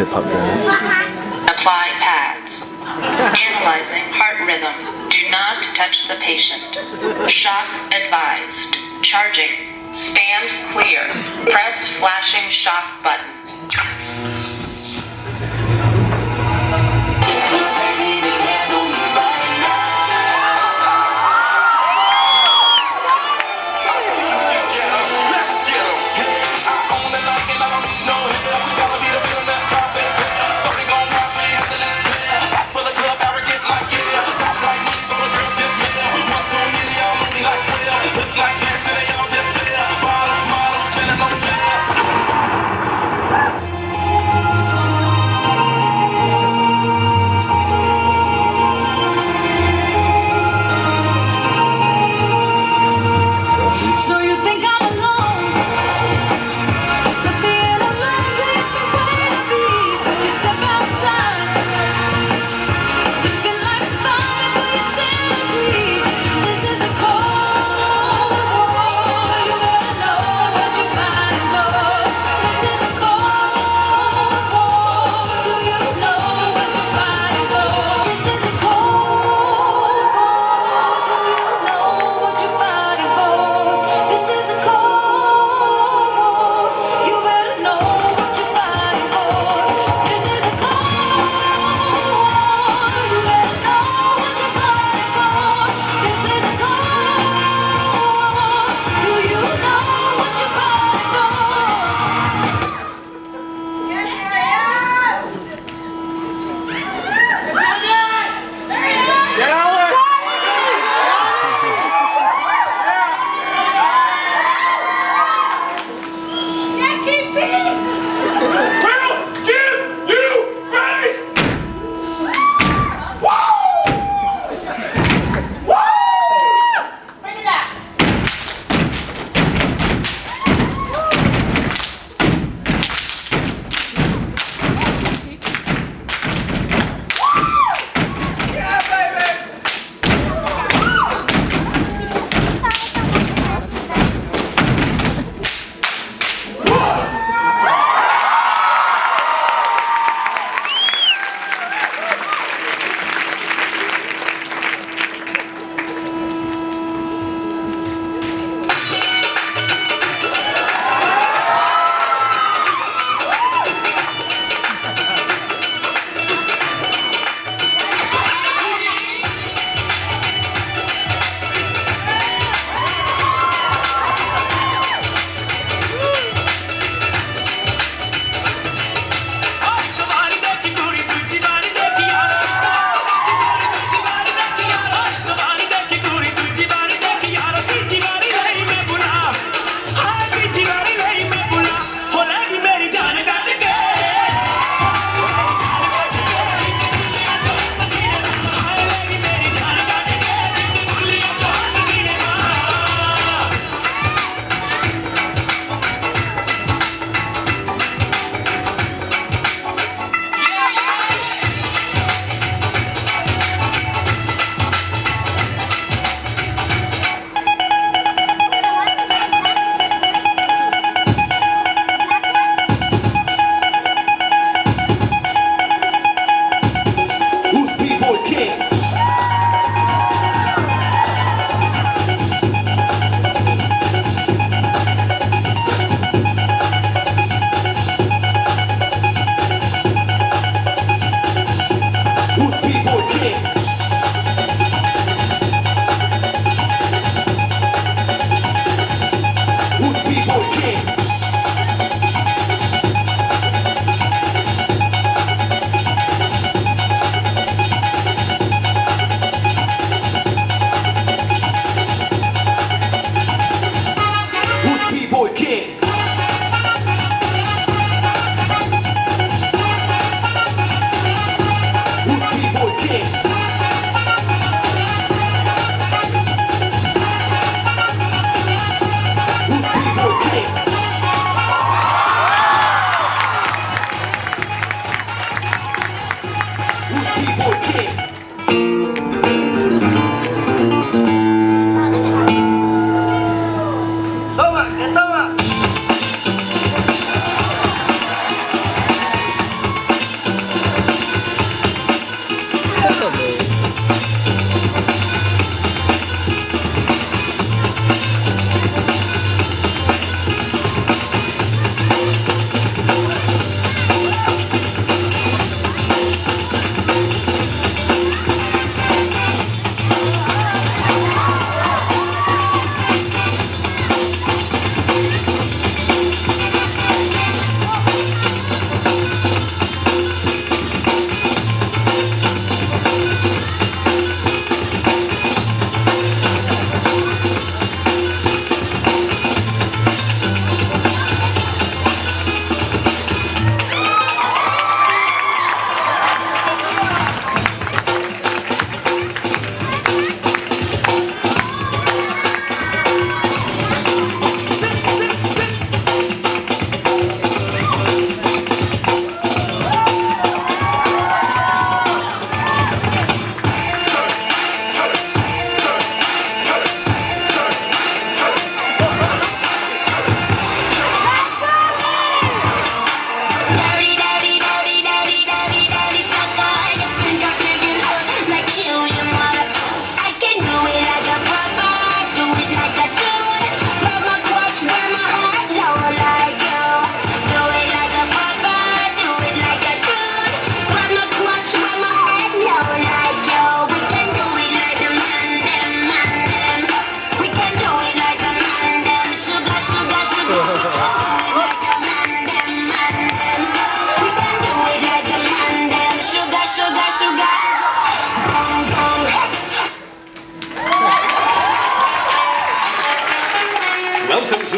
hip-hop guy. Apply pads. Analyzing heart rhythm. Do not touch the patient. Shock advised. Charging. Stand clear. Press flashing shock button.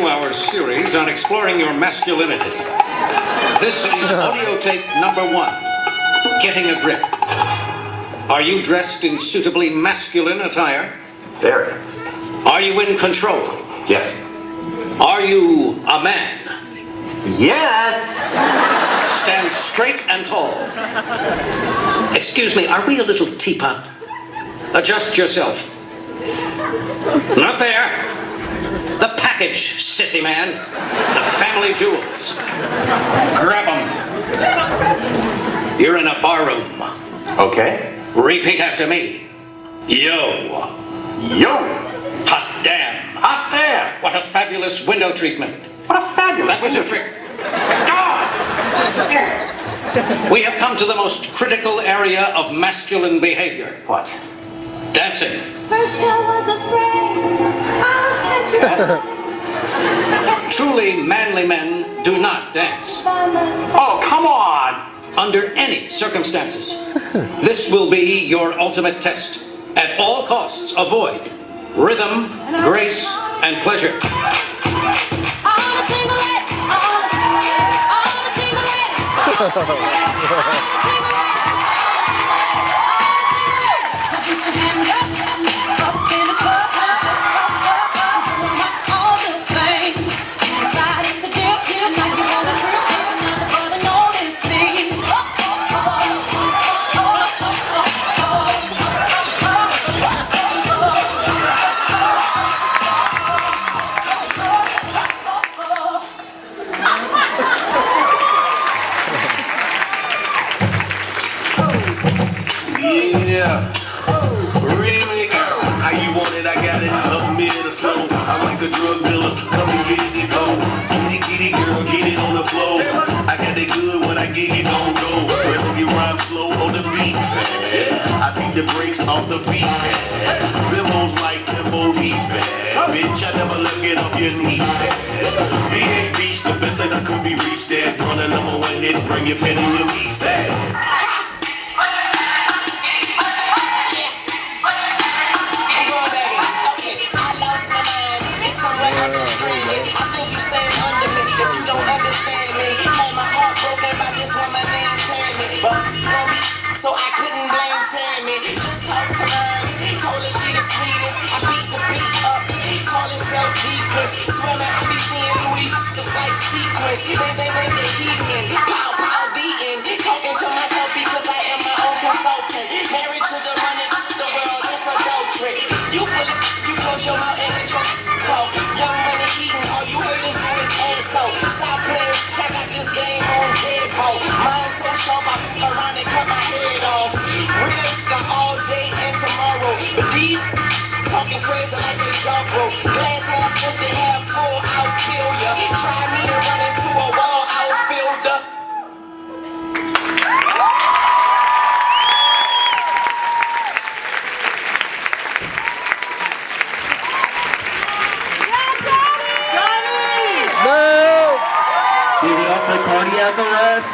continue our series on exploring your masculinity. This is audio tape number 1, Getting a Grip. Are you dressed in suitably masculine attire? Very. Are you in control? Yes. Are you a man? Yes! Stand straight and tall. Excuse me, are we a little teapot? Adjust yourself. Not there. The package, sissy man. The family jewels. Grab them. You're in a bar room. Okay. Repeat after me. Yo. Yo! Hot damn. Hot damn! What a fabulous window treatment. What a fabulous... That was a trick. We have come to the most critical area of masculine behavior. What? Dancing. First I was afraid, I was petrified. Truly manly men do not dance. Oh, come on! Under any circumstances. This will be your ultimate test. At all costs, avoid rhythm, grace, and pleasure. Yeah. Really? How you want it? I got it. Up mid or so. I like a drug dealer. Come and get it, go. Get it, girl. Get it on the floor. I got it good when I get it on go. Whether you rhyme slow on the beat fast. I beat the brakes off the beat pad. Limos like tempo reads bad. Bitch, I never let get off your knee pad. V8 beach, the best thing I could be reached at. On the number 1 hit, bring your pen and your knee stat. I think you stand under me if you don't understand me. Had my heart broken by this woman named Tammy, but gon' be so I couldn't blame Tammy. Just talk to moms, told her she the sweetest. I beat the beat up, call it self-defense. Swear man, I be seeing through these just like sequence. They heathen, pow pow the end. Talking to myself because I am my own consultant. Married to the money, the world is adultery. You full of, you close your mouth and let your talk. Young money eating, all you haters do is asshole. Stop playing, check out this game on Deadpool. Mind so sharp, I f*** around and cut my head off. Real nigga all day and tomorrow. But these talking crazy like they jump rope. Glass half empty, half full, I'll spill ya. Try me and run into a wall, outfielder. Give it up for cardiac arrest.